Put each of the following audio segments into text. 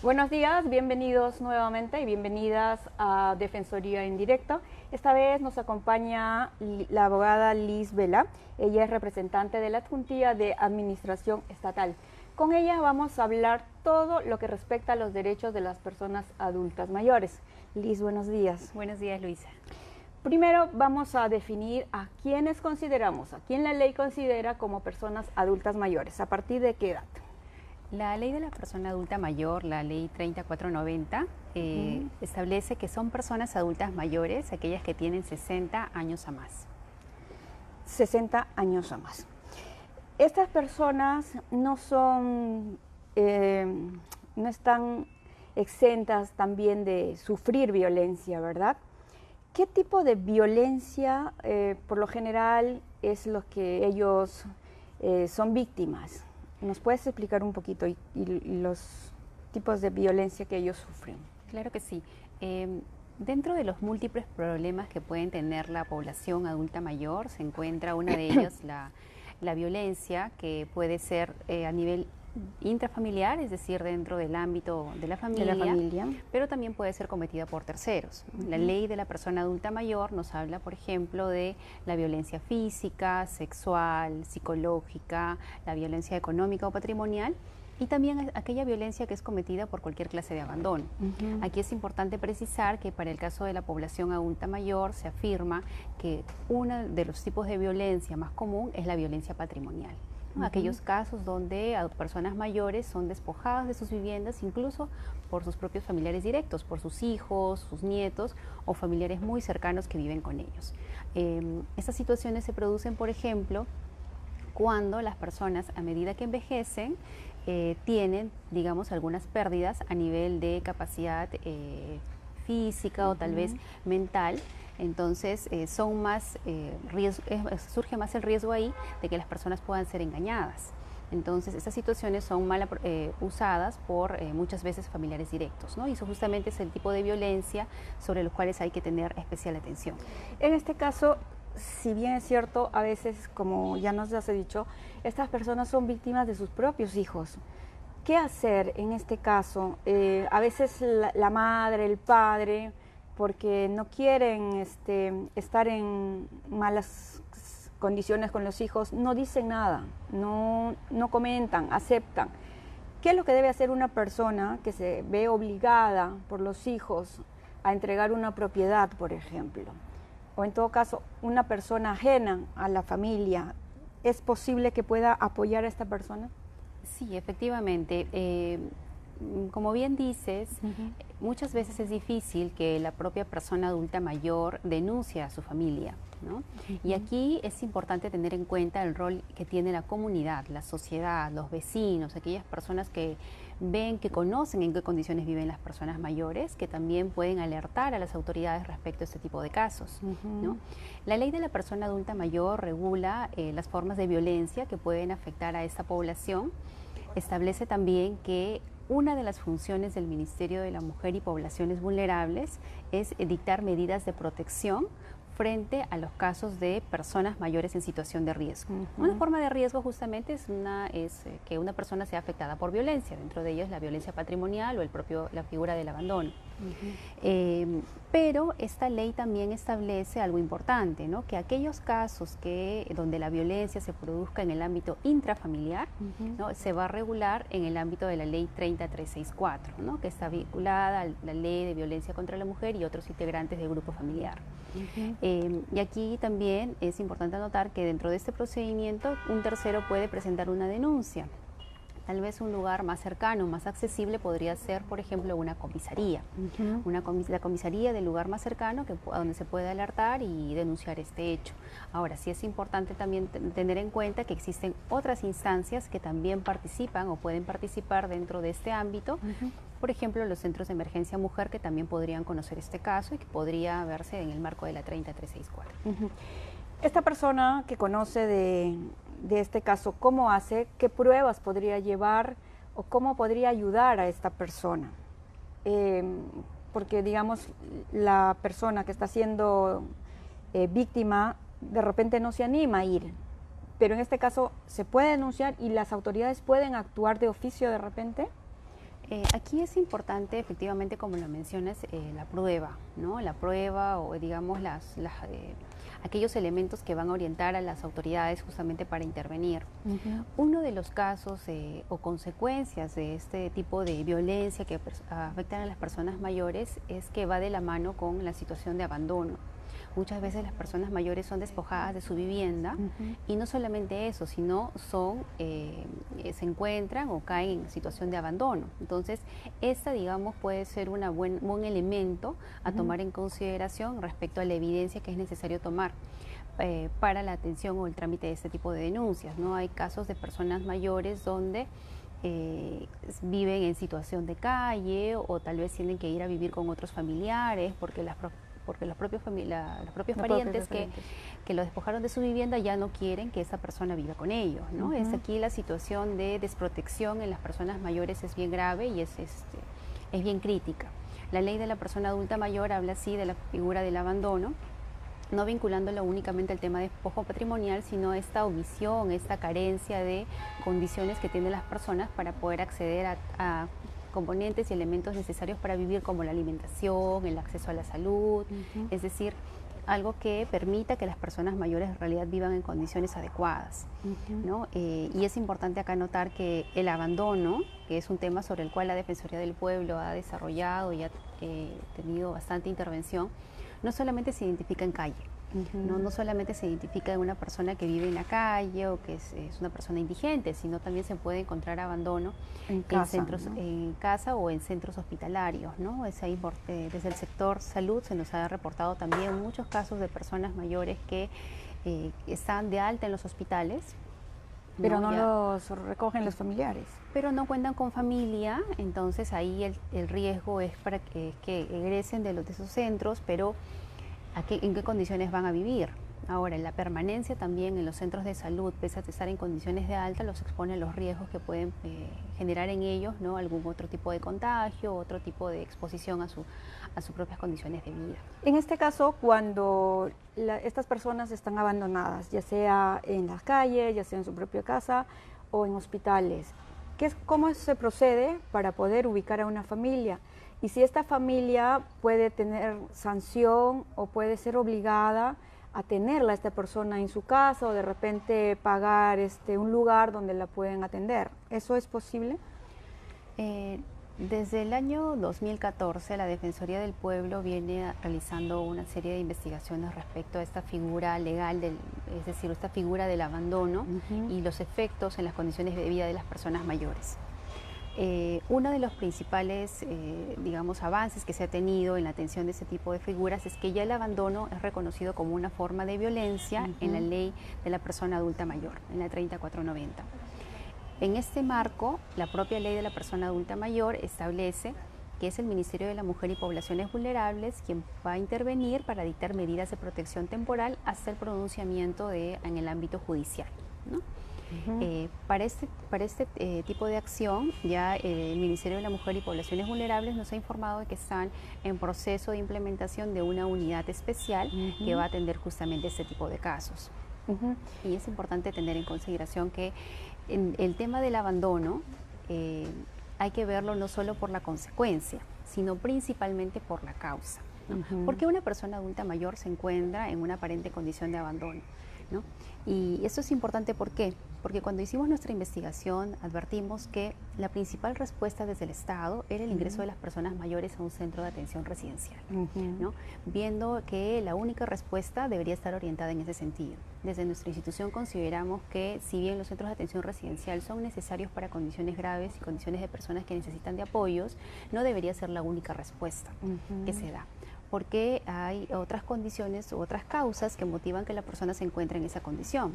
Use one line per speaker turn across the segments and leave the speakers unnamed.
Buenos días, bienvenidos nuevamente y bienvenidas a Defensoría en Directo. Esta vez nos acompaña la abogada Liz Vela. Ella es representante de la Adjuntía de Administración Estatal. Con ella vamos a hablar todo lo que respecta a los derechos de las personas adultas mayores. Liz, buenos días.
Buenos días, Luisa.
Primero vamos a definir a quiénes consideramos, a quién la ley considera como personas adultas mayores. ¿A partir de qué edad?
La ley de la persona adulta mayor, la ley 3490, establece que son personas adultas mayores aquellas que tienen 60 años o más.
60 años o más. Estas personas no son, no están exentas también de sufrir violencia, ¿verdad? ¿Qué tipo de violencia, por lo general, es lo que ellos son víctimas? ¿Nos puedes explicar un poquito y los tipos de violencia que ellos sufren?
Claro que sí. Dentro de los múltiples problemas que pueden tener la población adulta mayor, se encuentra una de ellas la violencia, que puede ser a nivel intrafamiliar, es decir, dentro del ámbito de la familia, pero también puede ser cometida por terceros. La ley de la persona adulta mayor nos habla, por ejemplo, de la violencia física, sexual, psicológica, la violencia económica o patrimonial, y también aquella violencia que es cometida por cualquier clase de abandono. Aquí es importante precisar que para el caso de la población adulta mayor se afirma que uno de los tipos de violencia más común es la violencia patrimonial. Aquellos casos donde personas mayores son despojadas de sus viviendas, incluso por sus propios familiares directos, por sus hijos, sus nietos o familiares muy cercanos que viven con ellos. Estas situaciones se producen, por ejemplo, cuando las personas, a medida que envejecen, tienen, digamos, algunas pérdidas a nivel de capacidad física o tal vez mental. Entonces son más surge más el riesgo ahí de que las personas puedan ser engañadas. Entonces estas situaciones son mal usadas por muchas veces familiares directos, ¿no? Y eso justamente es el tipo de violencia sobre los cuales hay que tener especial atención.
En este caso, si bien es cierto, a veces, como ya nos has dicho, estas personas son víctimas de sus propios hijos. ¿Qué hacer en este caso? A veces la madre, el padre, porque no quieren estar en malas condiciones con los hijos, no dicen nada, no comentan, aceptan. ¿Qué es lo que debe hacer una persona que se ve obligada por los hijos a entregar una propiedad, por ejemplo? O en todo caso, una persona ajena a la familia, ¿es posible que pueda apoyar a esta persona?
Sí, efectivamente. Como bien dices, muchas veces es difícil que la propia persona adulta mayor denuncie a su familia, ¿no? Y aquí es importante tener en cuenta el rol que tiene la comunidad, la sociedad, los vecinos, aquellas personas que ven, que conocen en qué condiciones viven las personas mayores, que también pueden alertar a las autoridades respecto a este tipo de casos, ¿no? La ley de la persona adulta mayor regula las formas de violencia que pueden afectar a esta población. Establece también que una de las funciones del Ministerio de la Mujer y Poblaciones Vulnerables es dictar medidas de protección frente a los casos de personas mayores en situación de riesgo. Una forma de riesgo justamente es que una persona sea afectada por violencia, dentro de ellos la violencia patrimonial o la figura del abandono. Pero esta ley también establece algo importante, ¿no? Que aquellos casos donde la violencia se produzca en el ámbito intrafamiliar, ¿no? Se va a regular en el ámbito de la ley 30364, ¿no? Que está vinculada a la ley de violencia contra la mujer y otros integrantes del grupo familiar. Y aquí también es importante anotar que dentro de este procedimiento un tercero puede presentar una denuncia. Tal vez un lugar más cercano, más accesible podría ser, por ejemplo, una comisaría. La comisaría del lugar más cercano a donde se puede alertar y denunciar este hecho. Ahora, sí es importante también tener en cuenta que existen otras instancias que también participan o pueden participar dentro de este ámbito. Por ejemplo, los centros de emergencia mujer, que también podrían conocer este caso y que podría verse en el marco de la 30364.
Esta persona que conoce de este caso, ¿cómo hace? ¿Qué pruebas podría llevar o cómo podría ayudar a esta persona? Porque, digamos, la persona que está siendo víctima de repente no se anima a ir, pero en este caso se puede denunciar y las autoridades pueden actuar de oficio de repente.
Aquí es importante, efectivamente, como lo mencionas, la prueba, ¿no? La prueba o, digamos, aquellos elementos que van a orientar a las autoridades justamente para intervenir. Uno de los casos o consecuencias de este tipo de violencia que afectan a las personas mayores es que va de la mano con la situación de abandono. Muchas veces las personas mayores son despojadas de su vivienda y no solamente eso, sino se encuentran o caen en situación de abandono. Entonces, esta, digamos, puede ser un buen elemento a tomar en consideración respecto a la evidencia que es necesario tomar para la atención o el trámite de este tipo de denuncias, ¿no? Hay casos de personas mayores donde viven en situación de calle o tal vez tienen que ir a vivir con otros familiares porque los propios parientes que lo despojaron de su vivienda ya no quieren que esa persona viva con ellos, ¿no? Es aquí la situación de desprotección en las personas mayores es bien grave y es bien crítica. La ley de la persona adulta mayor habla así de la figura del abandono, no vinculándolo únicamente al tema de despojo patrimonial, sino esta omisión, esta carencia de condiciones que tienen las personas para poder acceder a componentes y elementos necesarios para vivir, como la alimentación, el acceso a la salud, es decir, algo que permita que las personas mayores en realidad vivan en condiciones adecuadas, ¿no? Y es importante acá notar que el abandono, que es un tema sobre el cual la Defensoría del Pueblo ha desarrollado y ha tenido bastante intervención, no solamente se identifica en calle, no solamente se identifica en una persona que vive en la calle o que es una persona indigente, sino también se puede encontrar abandono en centros, ¿no? En casa o en centros hospitalarios, ¿no? Es ahí desde el sector salud se nos ha reportado también muchos casos de personas mayores que están de alta en los hospitales,
pero no los recogen los familiares.
Pero no cuentan con familia, entonces ahí el riesgo es para que egresen de esos centros, pero ¿en qué condiciones van a vivir? Ahora, la permanencia también en los centros de salud, pese a estar en condiciones de alta, los expone a los riesgos que pueden generar en ellos, ¿no? Algún otro tipo de contagio, otro tipo de exposición a sus propias condiciones de vida.
En este caso, cuando estas personas están abandonadas, ya sea en las calles, ya sea en su propia casa o en hospitales, ¿cómo se procede para poder ubicar a una familia? Y si esta familia puede tener sanción o puede ser obligada a tenerla a esta persona en su casa o de repente pagar un lugar donde la pueden atender. ¿Eso es posible?
Desde el año 2014 la Defensoría del Pueblo viene realizando una serie de investigaciones respecto a esta figura legal, es decir, esta figura del abandono y los efectos en las condiciones de vida de las personas mayores. Uno de los principales, digamos, avances que se ha tenido en la atención de ese tipo de figuras es que ya el abandono es reconocido como una forma de violencia en la ley de la persona adulta mayor, en la 3490. En este marco, la propia ley de la persona adulta mayor establece que es el Ministerio de la Mujer y Poblaciones Vulnerables quien va a intervenir para dictar medidas de protección temporal hasta el pronunciamiento en el ámbito judicial, ¿no? Para este tipo de acción, ya el Ministerio de la Mujer y Poblaciones Vulnerables nos ha informado de que están en proceso de implementación de una unidad especial que va a atender justamente este tipo de casos. Y es importante tener en consideración que en el tema del abandono hay que verlo no solo por la consecuencia, sino principalmente por la causa, ¿no? Porque una persona adulta mayor se encuentra en una aparente condición de abandono, ¿no? Y esto es importante, ¿por qué? Porque cuando hicimos nuestra investigación advertimos que la principal respuesta desde el Estado era el ingreso de las personas mayores a un centro de atención residencial, ¿no? Viendo que la única respuesta debería estar orientada en ese sentido. Desde nuestra institución consideramos que si bien los centros de atención residencial son necesarios para condiciones graves y condiciones de personas que necesitan de apoyos, no debería ser la única respuesta que se da, porque hay otras condiciones u otras causas que motivan que la persona se encuentre en esa condición,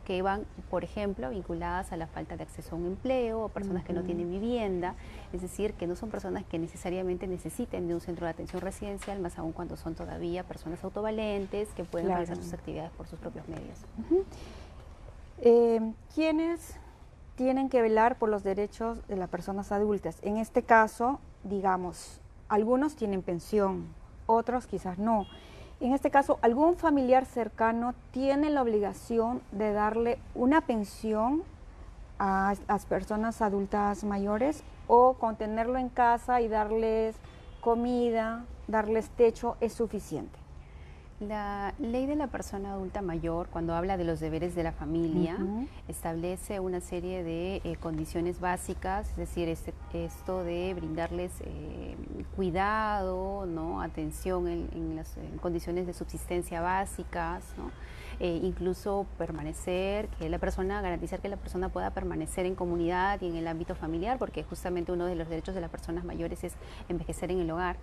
que van, por ejemplo, vinculadas a la falta de acceso a un empleo o personas que no tienen vivienda, es decir, que no son personas que necesariamente necesiten de un centro de atención residencial, más aún cuando son todavía personas autovalentes que pueden realizar sus actividades por sus propios medios.
¿Quiénes tienen que velar por los derechos de las personas adultas? En este caso, digamos, algunos tienen pensión, otros quizás no. En este caso, ¿algún familiar cercano tiene la obligación de darle una pensión a las personas adultas mayores o con tenerlo en casa y darles comida, darles techo es suficiente?
La ley de la persona adulta mayor, cuando habla de los deberes de la familia, establece una serie de condiciones básicas, es decir, esto de brindarles cuidado, ¿no? Atención en las condiciones de subsistencia básicas, ¿no? Incluso permanecer, garantizar que la persona pueda permanecer en comunidad y en el ámbito familiar, porque justamente uno de los derechos de las personas mayores es envejecer en el hogar.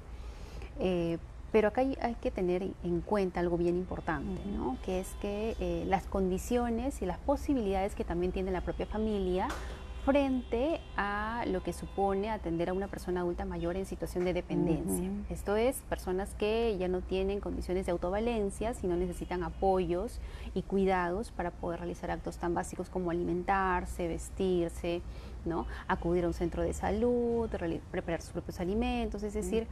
Pero acá hay que tener en cuenta algo bien importante, ¿no? Que es que las condiciones y las posibilidades que también tiene la propia familia frente a lo que supone atender a una persona adulta mayor en situación de dependencia. Esto es, personas que ya no tienen condiciones de autovalencia, sino necesitan apoyos y cuidados para poder realizar actos tan básicos como alimentarse, vestirse, ¿no? Acudir a un centro de salud, preparar sus propios alimentos, es decir,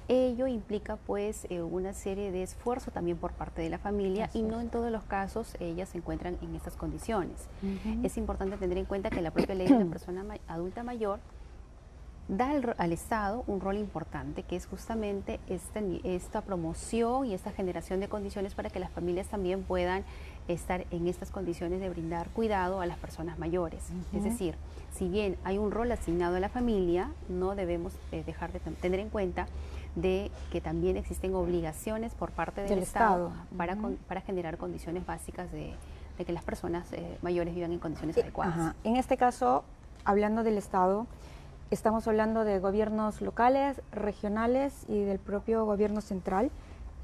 ello implica pues una serie de esfuerzo también por parte de la familia y no en todos los casos ellas se encuentran en estas condiciones. Es importante tener en cuenta que la propia ley de la persona adulta mayor da al Estado un rol importante, que es justamente esta promoción y esta generación de condiciones para que las familias también puedan estar en estas condiciones de brindar cuidado a las personas mayores. Es decir, si bien hay un rol asignado a la familia, no debemos dejar de tener en cuenta de que también existen obligaciones por parte del Estado para generar condiciones básicas de que las personas mayores vivan en condiciones adecuadas.
En este caso, hablando del Estado, estamos hablando de gobiernos locales, regionales y del propio gobierno central.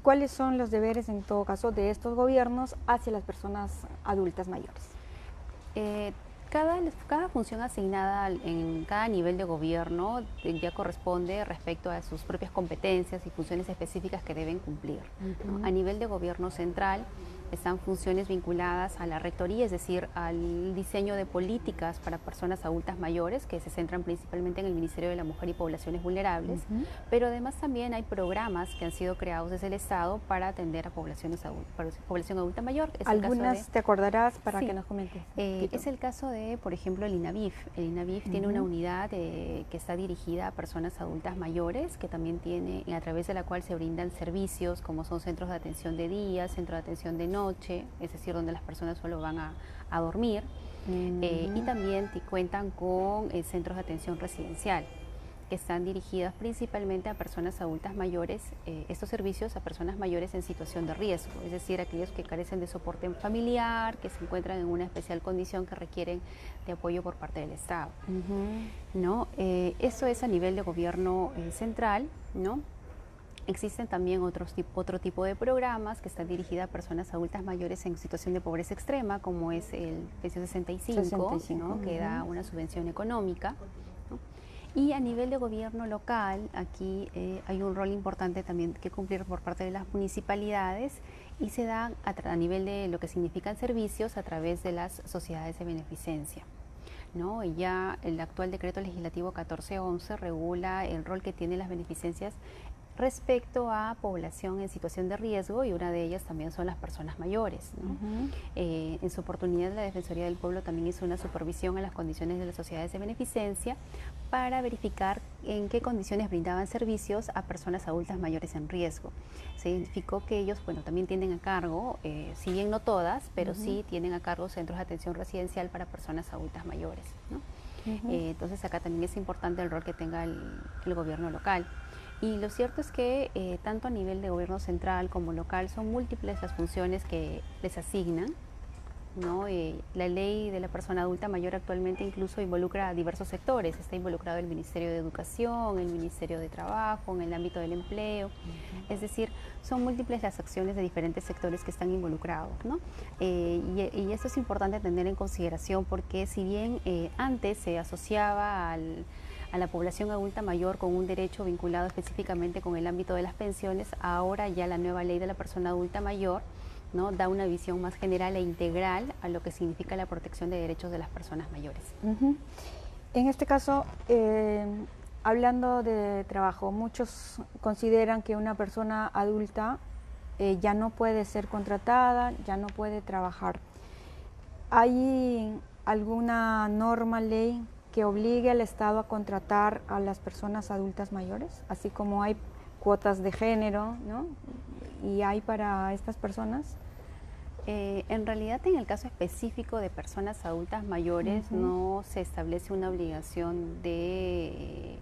¿Cuáles son los deberes, en todo caso, de estos gobiernos hacia las personas adultas mayores?
Cada función asignada en cada nivel de gobierno ya corresponde respecto a sus propias competencias y funciones específicas que deben cumplir, ¿no? A nivel de gobierno central están funciones vinculadas a la rectoría, es decir, al diseño de políticas para personas adultas mayores, que se centran principalmente en el Ministerio de la Mujer y Poblaciones Vulnerables, pero además también hay programas que han sido creados desde el Estado para atender a población adulta mayor.
Algunas te acordarás para que nos comentes.
Es el caso de, por ejemplo, el INAVIF. El INAVIF tiene una unidad que está dirigida a personas adultas mayores, que también tiene, a través de la cual se brindan servicios como son centros de atención de día, centro de atención de noche, es decir, donde las personas solo van a dormir, y también cuentan con centros de atención residencial, que están dirigidas principalmente a personas adultas mayores, estos servicios a personas mayores en situación de riesgo, es decir, aquellos que carecen de soporte familiar, que se encuentran en una especial condición que requieren de apoyo por parte del Estado. ¿No? Eso es a nivel de gobierno central, ¿no? Existen también otro tipo de programas que están dirigidos a personas adultas mayores en situación de pobreza extrema, como es el Pensión 65, ¿no? Que da una subvención económica, ¿no? Y a nivel de gobierno local, aquí hay un rol importante también que cumplir por parte de las municipalidades y se da a nivel de lo que significan servicios a través de las sociedades de beneficencia, ¿no? Y ya el actual decreto legislativo 1411 regula el rol que tienen las beneficencias respecto a población en situación de riesgo, y una de ellas también son las personas mayores, ¿no? En su oportunidad, la Defensoría del Pueblo también hizo una supervisión a las condiciones de las sociedades de beneficencia para verificar en qué condiciones brindaban servicios a personas adultas mayores en riesgo. Se identificó que ellos, bueno, también tienen a cargo, si bien no todas, pero sí tienen a cargo centros de atención residencial para personas adultas mayores, ¿no? Entonces acá también es importante el rol que tenga el gobierno local. Y lo cierto es que tanto a nivel de gobierno central como local son múltiples las funciones que les asignan, ¿no? La ley de la persona adulta mayor actualmente incluso involucra a diversos sectores. Está involucrado el Ministerio de Educación, el Ministerio de Trabajo, en el ámbito del empleo. Es decir, son múltiples las acciones de diferentes sectores que están involucrados, ¿no? Y esto es importante tener en consideración porque si bien antes se asociaba a la población adulta mayor con un derecho vinculado específicamente con el ámbito de las pensiones, ahora ya la nueva ley de la persona adulta mayor, ¿no? Da una visión más general e integral a lo que significa la protección de derechos de las personas mayores.
En este caso, hablando de trabajo, muchos consideran que una persona adulta ya no puede ser contratada, ya no puede trabajar. ¿Hay alguna norma, ley que obligue al Estado a contratar a las personas adultas mayores, así como hay cuotas de género, ¿no? Y hay para estas personas.
En realidad, en el caso específico de personas adultas mayores, no se establece una obligación de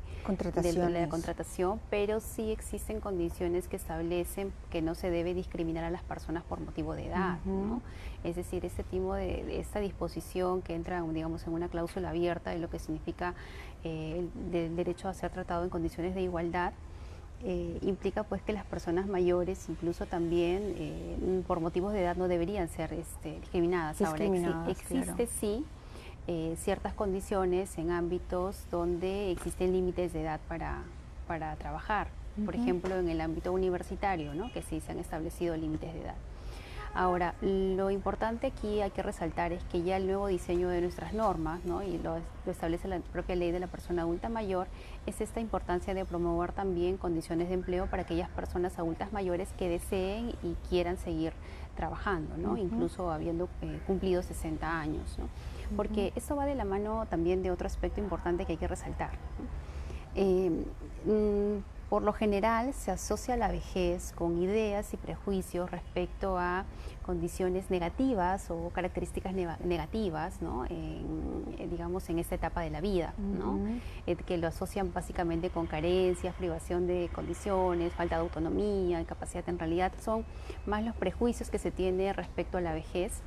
la contratación, pero sí existen condiciones que establecen que no se debe discriminar a las personas por motivo de edad, ¿no? Es decir, este tipo esta disposición que entra, digamos, en una cláusula abierta de lo que significa el derecho a ser tratado en condiciones de igualdad, implica pues que las personas mayores incluso también por motivos de edad no deberían ser discriminadas. Ahora existe sí ciertas condiciones en ámbitos donde existen límites de edad para trabajar, por ejemplo en el ámbito universitario, ¿no? Que sí se han establecido límites de edad. Ahora, lo importante aquí hay que resaltar es que ya el nuevo diseño de nuestras normas, ¿no? Y lo establece la propia ley de la persona adulta mayor, es esta importancia de promover también condiciones de empleo para aquellas personas adultas mayores que deseen y quieran seguir trabajando, ¿no? Incluso habiendo cumplido 60 años, ¿no? Porque esto va de la mano también de otro aspecto importante que hay que resaltar, ¿no? Por lo general se asocia la vejez con ideas y prejuicios respecto a condiciones negativas o características negativas, ¿no? Digamos en esta etapa de la vida, ¿no? Que lo asocian básicamente con carencias, privación de condiciones, falta de autonomía, incapacidad. En realidad son más los prejuicios que se tiene respecto a la vejez,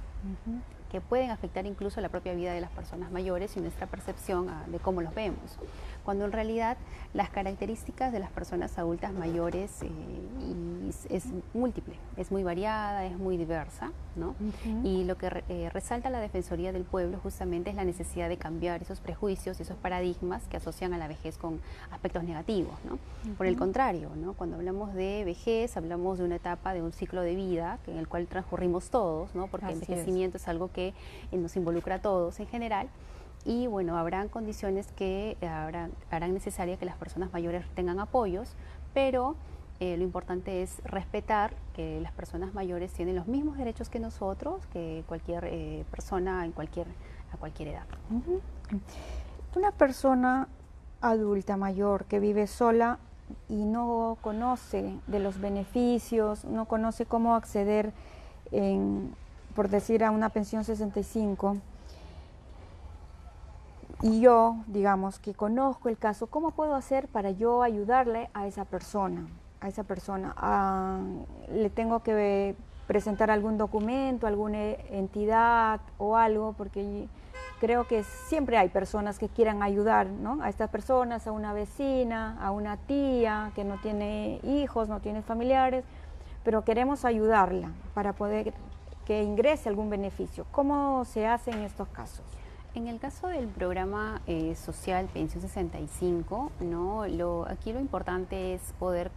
que pueden afectar incluso la propia vida de las personas mayores y nuestra percepción de cómo los vemos, cuando en realidad las características de las personas adultas mayores es múltiple, es muy variada, es muy diversa, ¿no? Y lo que resalta la Defensoría del Pueblo justamente es la necesidad de cambiar esos prejuicios y esos paradigmas que asocian a la vejez con aspectos negativos, ¿no? Por el contrario, ¿no? Cuando hablamos de vejez, hablamos de una etapa de un ciclo de vida en el cual transcurrimos todos, ¿no? Porque el envejecimiento es algo que nos involucra a todos en general. Y bueno, habrán condiciones que harán necesaria que las personas mayores tengan apoyos, pero lo importante es respetar que las personas mayores tienen los mismos derechos que nosotros, que cualquier persona a cualquier edad.
Una persona adulta mayor que vive sola y no conoce de los beneficios, no conoce cómo acceder, por decir, a una pensión 65, y yo, digamos, que conozco el caso, ¿cómo puedo hacer para yo ayudarle a esa persona? ¿Le tengo que presentar algún documento, alguna entidad o algo? Porque creo que siempre hay personas que quieran ayudar, ¿no? A estas personas, a una vecina, a una tía que no tiene hijos, no tiene familiares, pero queremos ayudarla para poder que ingrese algún beneficio. ¿Cómo se hace en estos casos?
En el caso del programa social Pensión 65, ¿no? Aquí lo importante es poder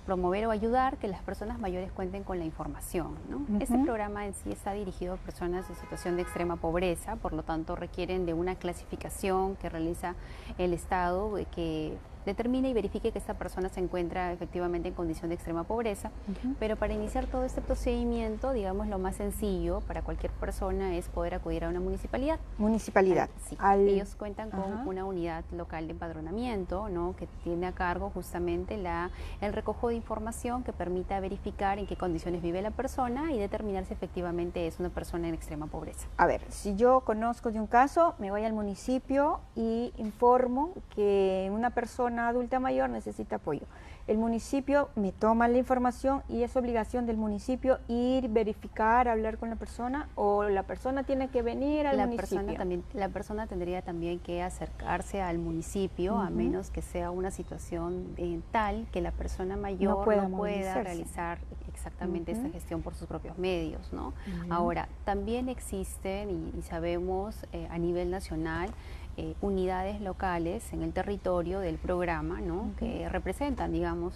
promover o ayudar que las personas mayores cuenten con la información, ¿no? Este programa en sí está dirigido a personas en situación de extrema pobreza, por lo tanto requieren de una clasificación que realiza el Estado, que determine y verifique que esta persona se encuentra efectivamente en condición de extrema pobreza, pero para iniciar todo este procedimiento, digamos, lo más sencillo para cualquier persona es poder acudir a una municipalidad. Sí. Ellos cuentan con una unidad local de empadronamiento, ¿no? Que tiene a cargo justamente el recojo de información que permita verificar en qué condiciones vive la persona y determinar si efectivamente es una persona en extrema pobreza.
A ver, si yo conozco de un caso, me voy al municipio y informo que una persona adulta mayor necesita apoyo. El municipio me toma la información y es obligación del municipio ir, verificar, hablar con la persona, o la persona tiene que venir al municipio.
La persona tendría también que acercarse al municipio, a menos que sea una situación tal que la persona mayor no pueda realizar exactamente esta gestión por sus propios medios, ¿no? Ahora, también existen y sabemos a nivel nacional unidades locales en el territorio del programa, ¿no? Que representan, digamos,